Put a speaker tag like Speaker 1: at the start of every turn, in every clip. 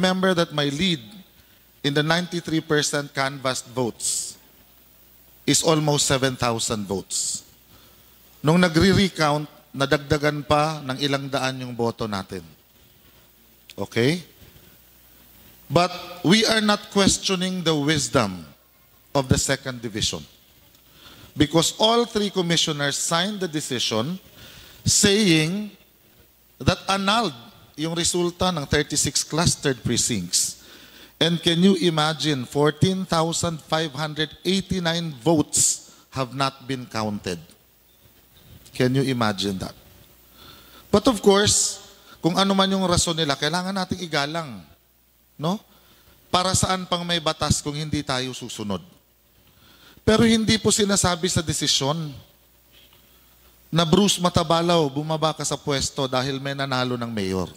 Speaker 1: Remember that my lead in the 93% canvassed votes is almost 7,000 votes. Nung nagre-recount, nadagdagan pa ng ilang daan yung boto natin. Okay? But we are not questioning the wisdom of the second division. Because all three commissioners signed the decision saying that annulled yung resulta ng 36 clustered precincts. And can you imagine, 14,589 votes have not been counted. Can you imagine that? But of course, kung ano man yung rason nila, kailangan nating igalang. No? Para saan pang may batas kung hindi tayo susunod? Pero hindi po sinasabi sa desisyon na Bruce Matabalaw, bumaba ka sa pwesto dahil may nanalo ng mayor.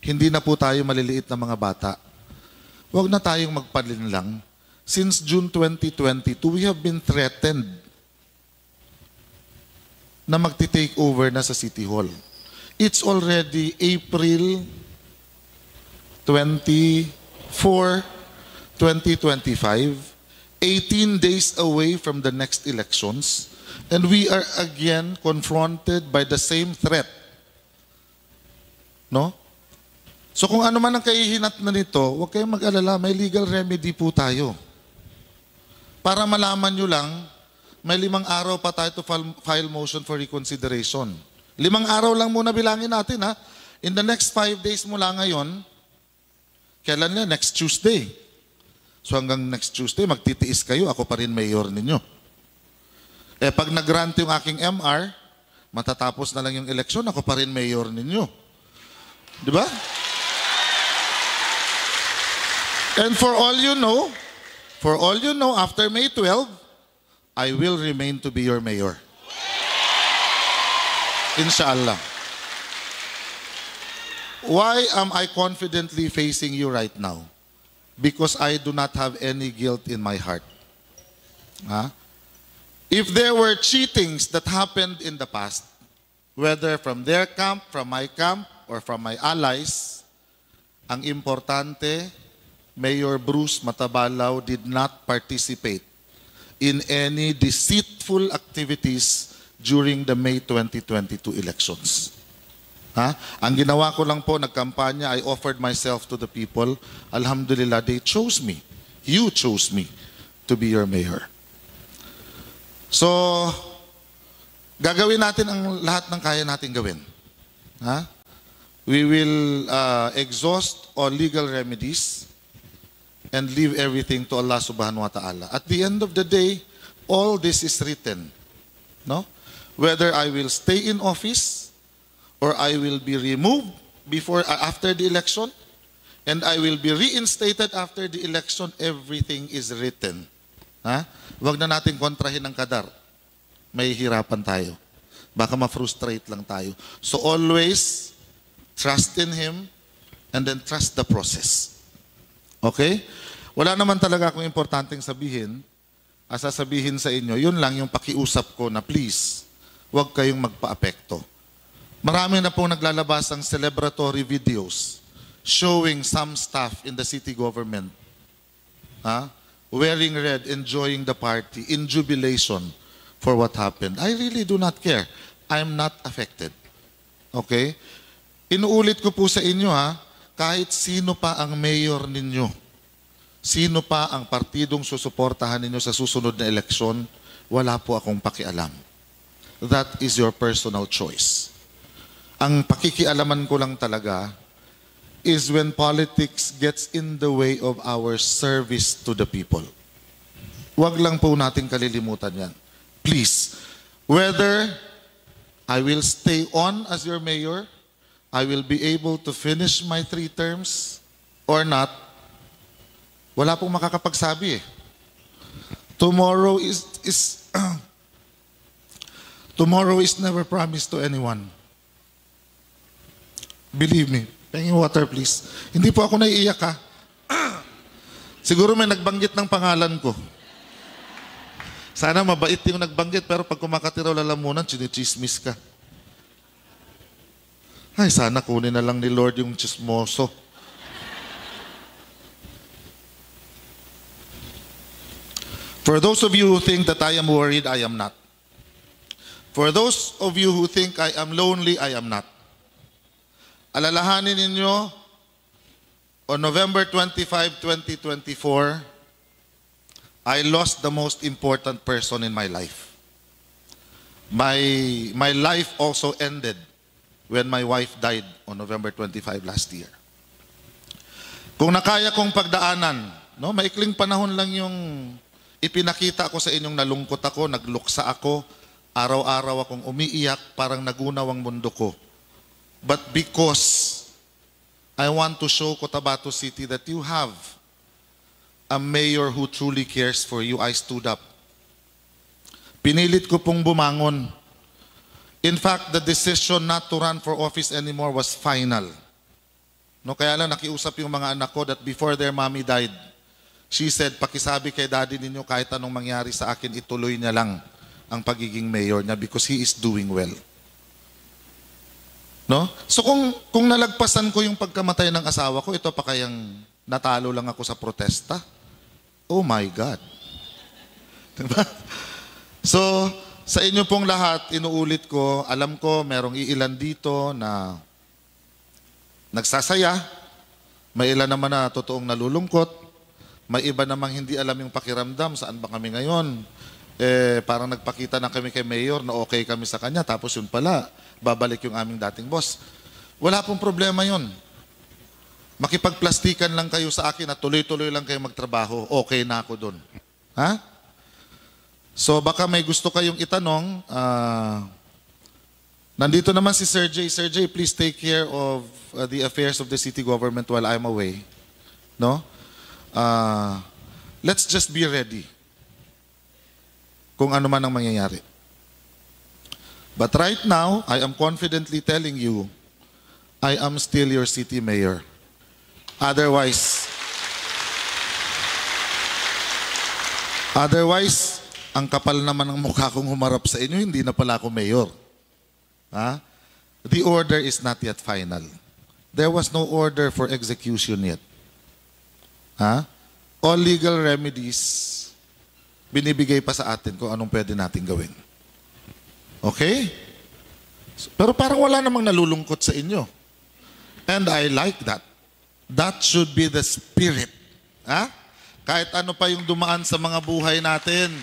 Speaker 1: Hindi na po tayo maliliit na mga bata. Huwag na tayong magpalinlang. Since June 2022, we have been threatened na magti-take over na sa City Hall. It's already April 24, 2025. 18 days away from the next elections, and we are again confronted by the same threat. No? So kung ano man ang kahihinat na nito, huwag kayong mag-alala, may legal remedy po tayo. Para malaman nyo lang, may 5 araw pa tayo to file motion for reconsideration. 5 araw lang muna bilangin natin, ha? In the next 5 days mula ngayon, kailan na? Next Tuesday. So hanggang next Tuesday, magtitiis kayo, ako pa rin mayor ninyo. Eh pag nag-grant yung aking MR, matatapos na lang yung eleksyon, ako pa rin mayor ninyo. Di ba? And for all you know, after May 12, I will remain to be your mayor. Inshallah. Why am I confidently facing you right now? Because I do not have any guilt in my heart. If there were cheatings that happened in the past, whether from their camp, from my camp, or from my allies, ang importante, Mayor Bruce Matabalaw did not participate in any deceitful activities during the May 2022 elections. Ang ginawa ko lang po, nagkampanya, I offered myself to the people. Alhamdulillah, they chose me. You chose me to be your mayor. So, gagawin natin ang lahat ng kaya natin gawin. We will exhaust all legal remedies and leave everything to Allah subhanahu wa ta'ala. At the end of the day, all this is written. No? Whether I will stay in office or I will be removed after the election, and I will be reinstated after the election, everything is written. Huwag na natin kontrahin ng kadar. May hirapan tayo. Baka ma-frustrate lang tayo. So always, trust in Him, and then trust the process. Okay? Wala naman talaga akong importanteng sabihin. Sasabihin sa inyo, yun lang yung pakiusap ko na please, huwag kayong magpa-apekto. Marami na pong naglalabas ang celebratory videos showing some staff in the city government wearing red, enjoying the party, in jubilation for what happened. I really do not care. I'm not affected. Okay? Inuulit ko po sa inyo, kahit sino pa ang mayor ninyo, sino pa ang partidong susuportahan ninyo sa susunod na eleksyon, wala po akong pakialam. That is your personal choice. Ang pakikialaman ko lang talaga is when politics gets in the way of our service to the people. Huwag lang po natin kalilimutan yan. Please, whether I will stay on as your mayor, I will be able to finish my 3 terms or not, wala pong makakapagsabi. Tomorrow tomorrow is never promised to anyone. Believe me. Pahingin water, please. Hindi po ako naiiyak, Siguro may nagbanggit ng pangalan ko. Sana mabait yung nagbanggit, pero pag kumakatiraw lalamunan, chinichismis ka. Ay, sana kunin na lang ni Lord yung chismoso. For those of you who think that I am worried, I am not. For those of you who think I am lonely, I am not. Alalahanin ninyo, on November 25, 2024, I lost the most important person in my life. My life also ended when my wife died on November 25 last year. Kung nakaya kong pagdaanan, no, maikling panahon lang yung ipinakita ko sa inyong nalungkot ako, nagluksa ako, araw-araw akong umiiyak, parang nagunaw ang mundo ko. But because I want to show Cotabato City that you have a mayor who truly cares for you, I stood up. Pinilit ko pong bumangon. In fact, the decision not to run for office anymore was final. No, kaya lang nakiusap yung mga anak ko that before their mommy died, she said, pakisabi kay daddy ninyo kahit anong mangyari sa akin, ituloy niya lang ang pagiging mayor niya because he is doing well. No? So kung nalagpasan ko yung pagkamatay ng asawa ko, ito pa kayang natalo lang ako sa protesta? Oh my God. Diba? So, sa inyo pong lahat, inuulit ko, alam ko merong iilan dito na nagsasaya, may ilan naman na totoong nalulungkot, may iba namang hindi alam yung pakiramdam, saan ba kami ngayon? Parang nagpakita na kami kay Mayor na okay kami sa kanya, tapos yun pala, babalik yung aming dating boss. Wala pong problema yun. Makipagplastikan lang kayo sa akin at tuloy-tuloy lang kayo magtrabaho, okay na ako dun. Ha? So baka may gusto kayong itanong, nandito naman si Sir Jay. Sir Jay, please take care of the affairs of the city government while I'm away. No? Let's just be ready kung ano man ang mangyayari. But right now, I am confidently telling you, I am still your city mayor. Otherwise, ang kapal naman ng mukha kong humarap sa inyo, hindi na pala ako mayor. Ha? The order is not yet final. There was no order for execution yet. Ha? All legal remedies, binibigay pa sa atin kung anong pwede natin gawin. Okay? Pero parang wala namang nalulungkot sa inyo. And I like that. That should be the spirit. Ha? Kahit ano pa yung dumaan sa mga buhay natin.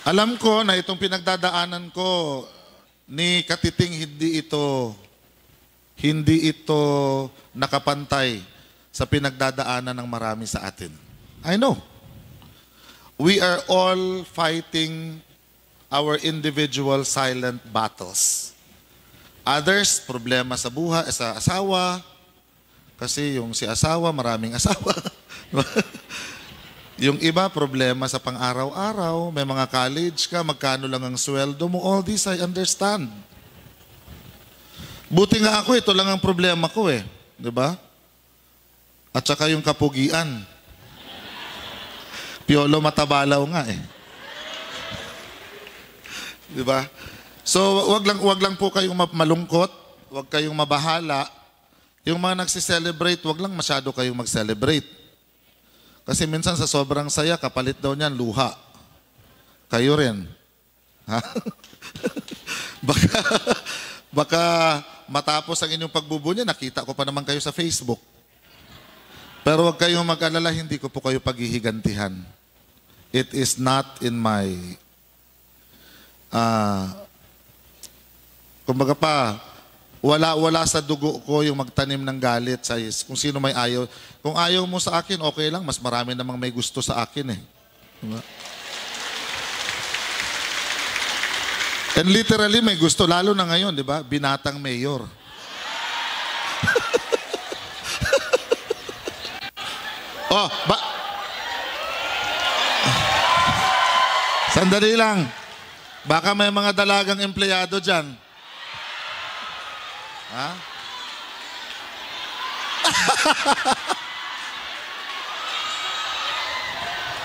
Speaker 1: Alam ko na itong pinagdadaanan ko ni Katiting, hindi ito nakapantay sa pinagdadaanan ng marami sa atin. I know. We are all fighting our individual silent battles. Others, problema sa buhay, sa asawa. Kasi yung si asawa, maraming asawa. Yung iba, problema sa pang-araw-araw. May mga college ka, magkano lang ang sweldo mo. All this I understand. Buti nga ako, ito lang ang problema ko eh. Diba? At saka yung kapugian. Piolo matabalaw nga eh. Diba? So, wag lang po kayong malungkot, wag kayong mabahala. Yung mga nagsi-celebrate, wag lang masyado kayong mag-celebrate. Kasi minsan sa sobrang saya, kapalit daw niyan, luha. Kayo rin. Ha? baka matapos ang inyong pagbubunya, nakita ko pa naman kayo sa Facebook. Pero wag kayong mag-alala, hindi ko po kayo paghihigantihan. It is not in my kumbaga pa, wala sa dugo ko yung magtanim ng galit sa kung sino may ayaw. Kung ayaw mo sa akin, okay lang. Mas marami namang may gusto sa akin eh. Diba? And literally may gusto, lalo na ngayon, di ba? Binatang mayor. Sandali lang. Baka may mga dalagang empleyado dyan. Ha?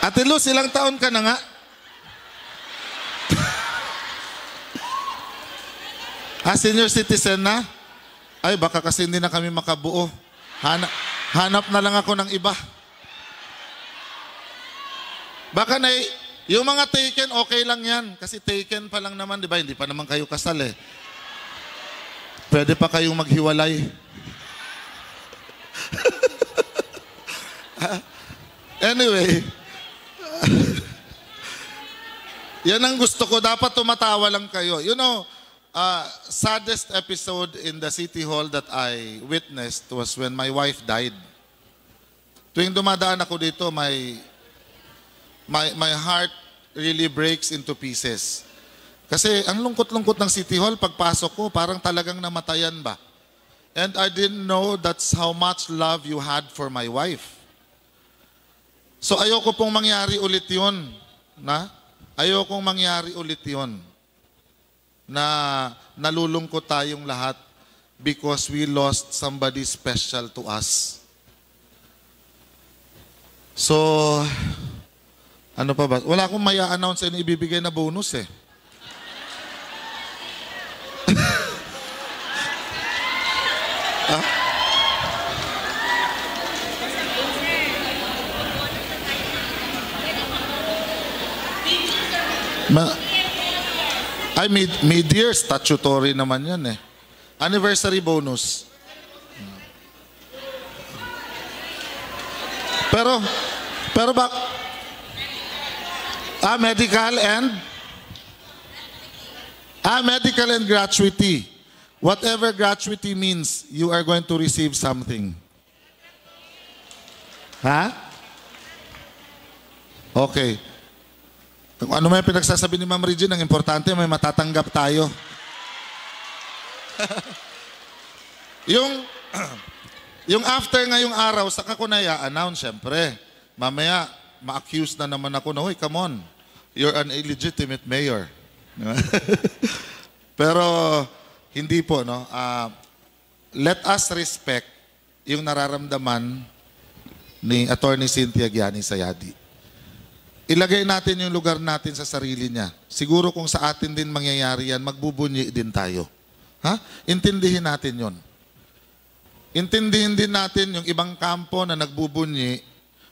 Speaker 1: Ate Luz, ilang taon ka na nga? Senior citizen na? Ay, baka kasi hindi na kami makabuo. Hanap na lang ako ng iba. Baka na, yung mga taken, okay lang yan. Kasi taken pa lang naman, di ba? Hindi pa naman kayo kasal eh. Pwede pa kayong maghiwalay. Anyway, yan ang gusto ko. Dapat tumatawa lang kayo. You know, saddest episode in the City Hall that I witnessed was when my wife died. Tuwing dumadaan ako dito, my heart really breaks into pieces. Kasi ang lungkot-lungkot ng City Hall, pagpasok ko, parang talagang namatayan ba? And I didn't know that's how much love you had for my wife. So ayoko pong mangyari ulit yun. Ayokong mangyari ulit yun. Na nalulungkot tayong lahat because we lost somebody special to us. So, ano pa ba? Wala akong maya-announce na ibibigay na bonus eh. Mid-year statutory naman yan eh. Anniversary bonus. Pero ba, medical and gratuity. Whatever gratuity means, you are going to receive something. Okay. Kung ano may pinagsasabi ni Ma'am Regine, ang importante may matatanggap tayo. yung after ngayong araw, saka ko na i-announce, syempre. Mamaya, ma-accuse na naman ako na, "Hoy, come on, you're an illegitimate mayor." Pero, hindi po, no? Let us respect yung nararamdaman ni Attorney Cynthia Giani Sayadi. Ilagay natin yung lugar natin sa sarili niya. Siguro kung sa atin din mangyayari yan, magbubunyi din tayo. Intindihin natin yon. Intindihin din natin yung ibang kampo na nagbubunyi,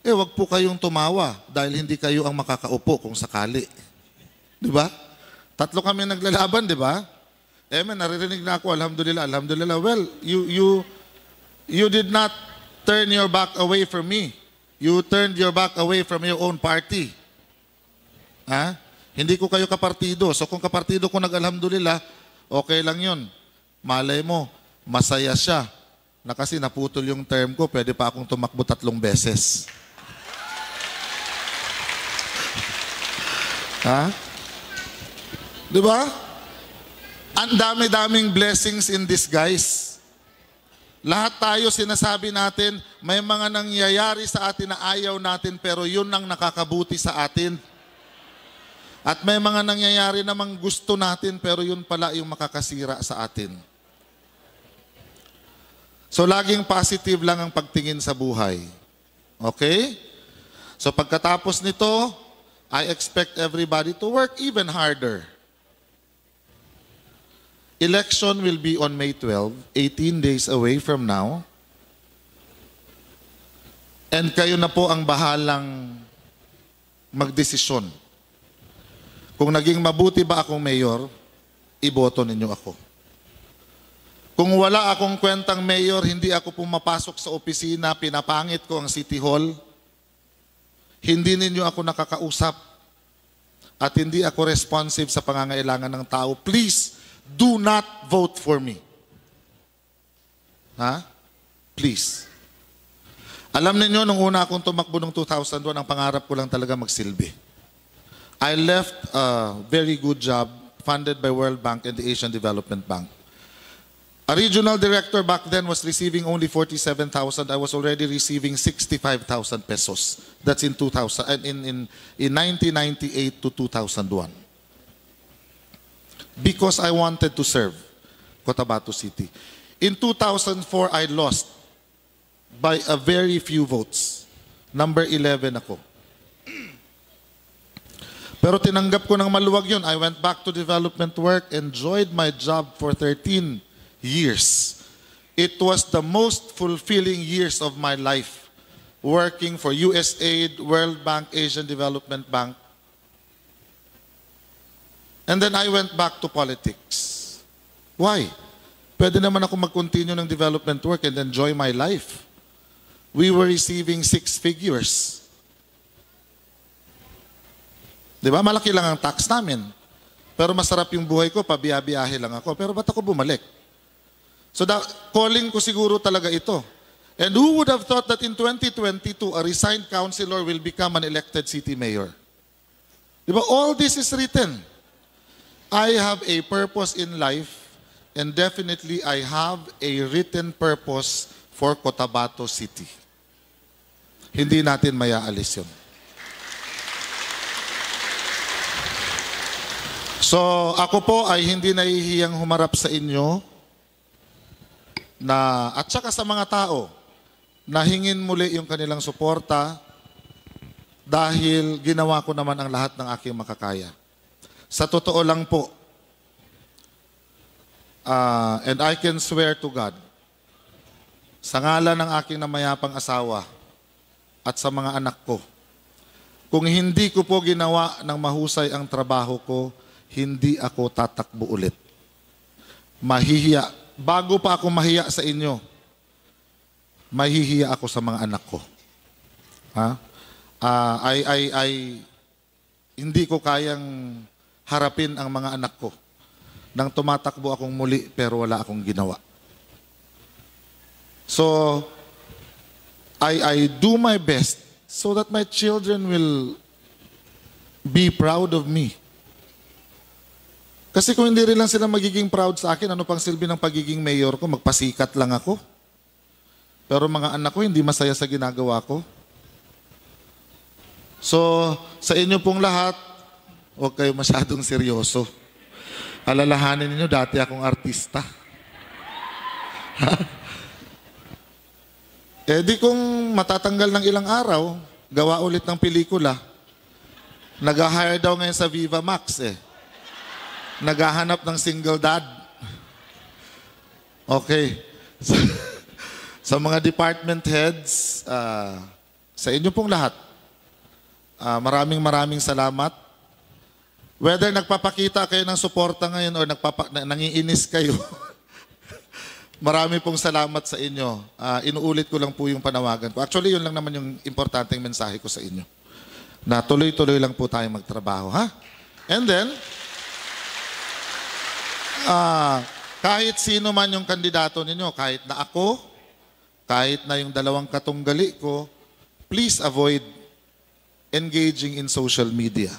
Speaker 1: wag po kayong tumawa dahil hindi kayo ang makakaupo kung sakali. Di ba? 3 kami naglalaban, di ba? Naririnig na ako, alhamdulillah, alhamdulillah. Well, you did not turn your back away from me. You turned your back away from your own party. Hindi ko kayo kapartido. So kung kapartido ko nag-alhamdulillah, okay lang yun. Malay mo, masaya siya na kasi naputol yung term ko, pwede pa akong tumakbo 3 beses. Di ba? Ang dami-daming blessings in disguise. Lahat tayo sinasabi natin, may mga nangyayari sa atin na ayaw natin pero yun ang nakakabuti sa atin. At may mga nangyayari namang gusto natin pero yun pala yung makakasira sa atin. So laging positive lang ang pagtingin sa buhay. Okay? So pagkatapos nito, I expect everybody to work even harder. Election will be on May 12, 18 days away from now. And kayo na po ang bahalang magdesisyon. Kung naging mabuti ba akong mayor, iboto ninyo ako. Kung wala akong kwentang mayor, hindi ako pumapasok sa opisina, pinapangit ko ang City Hall, hindi ninyo ako nakakausap, at hindi ako responsive sa pangangailangan ng tao, please, do not vote for me. Please. Alam niyo nung una akong tumakbo noong 2001, ang pangarap ko lang talaga magsilbi. I left a very good job funded by World Bank and the Asian Development Bank. A regional director back then was receiving only 47,000. I was already receiving 65,000 pesos. That's in 1998 to 2001. Because I wanted to serve Cotabato City. In 2004, I lost by a very few votes. Number 11 ako. Pero tinanggap ko ng maluwag yun. I went back to development work, enjoyed my job for 13 years. It was the most fulfilling years of my life. working for USAID, World Bank, Asian Development Bank. And then I went back to politics. Why? Pwede naman ako mag-continue ng development work and enjoy my life. We were receiving 6 figures. Di ba? Malaki lang ang tax namin. Pero masarap yung buhay ko, pabiyabiyahe lang ako. Pero ba't ako bumalik? So calling ko siguro talaga ito. And who would have thought that in 2022, a resigned councilor will become an elected city mayor? Di ba? All this is written. I have a purpose in life. And definitely, I have a written purpose for Cotabato City. Hindi natin mayaalis yun. So, ako po ay hindi nahihiyang humarap sa inyo at saka sa mga tao na hingin muli yung kanilang suporta dahil ginawa ko naman ang lahat ng aking makakaya. Sa totoo lang po, and I can swear to God, sa ngalan ng aking namayapang asawa at sa mga anak ko, kung hindi ko po ginawa ng mahusay ang trabaho ko, hindi ako tatakbo ulit. Mahihiya. Bago pa ako mahiya sa inyo, mahihiya ako sa mga anak ko. Hindi ko kayang harapin ang mga anak ko nang tumatakbo akong muli pero wala akong ginawa. So, I do my best so that my children will be proud of me. Kasi kung hindi rin lang sila magiging proud sa akin, ano pang silbi ng pagiging mayor ko? Magpasikat lang ako. Pero mga anak ko hindi masaya sa ginagawa ko. So, sa inyo pong lahat, huwag kayo masyadong seryoso. Alalahanin niyo dati akong artista. Eh di kung matatanggal ng ilang araw, gawa ulit ng pelikula. Nag-hire daw ngayon sa Viva Max eh. Naghahanap ng single dad. Okay. Sa mga department heads, sa inyo pong lahat, maraming salamat. Whether nagpapakita kayo ng suporta ngayon o nangiinis kayo, marami pong salamat sa inyo. Inuulit ko lang po yung panawagan ko. Actually, yun lang naman yung importanteng mensahe ko sa inyo. Na tuloy-tuloy lang po tayo magtrabaho, ha? And then, kahit sino man yung kandidato ninyo, kahit na ako, kahit na yung 2 katunggali ko, please avoid engaging in social media.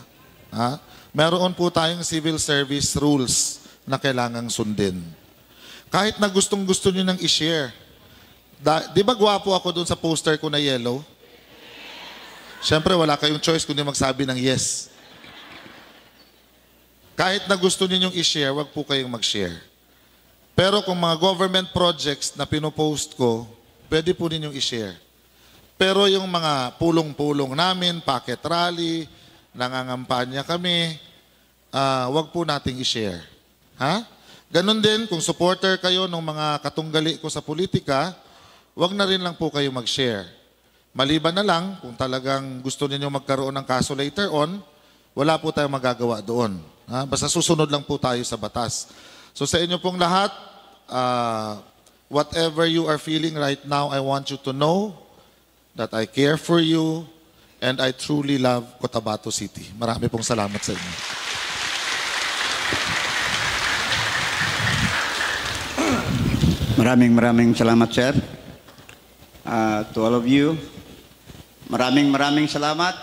Speaker 1: Ha? Meron po tayong civil service rules na kailangang sundin. Kahit na gustong-gusto nyo nang i-share. Di ba gwapo ako doon sa poster ko na yellow? Siyempre, wala kayong choice kundi magsabi ng yes. Kahit na gusto ninyong i-share, wag po kayong mag-share. Pero kung mga government projects na pinopost ko, pwede po ninyong i-share. Pero yung mga pulong-pulong namin, pocket rally, nangangampanya kami, wag po nating i-share. Ha? Ganon din, kung supporter kayo ng mga katunggali ko sa politika, wag na rin lang po kayo mag-share. Maliban na lang, kung talagang gusto ninyo magkaroon ng kaso later on, wala po tayong magagawa doon. Ha? Basta susunod lang po tayo sa batas. So sa inyo pong lahat, whatever you are feeling right now, I want you to know that I care for you and I truly love Cotabato City. Marami pong salamat sa inyo.
Speaker 2: Maraming salamat, sir. To all of you, maraming salamat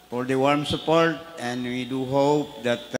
Speaker 2: for the warm support, and we do hope that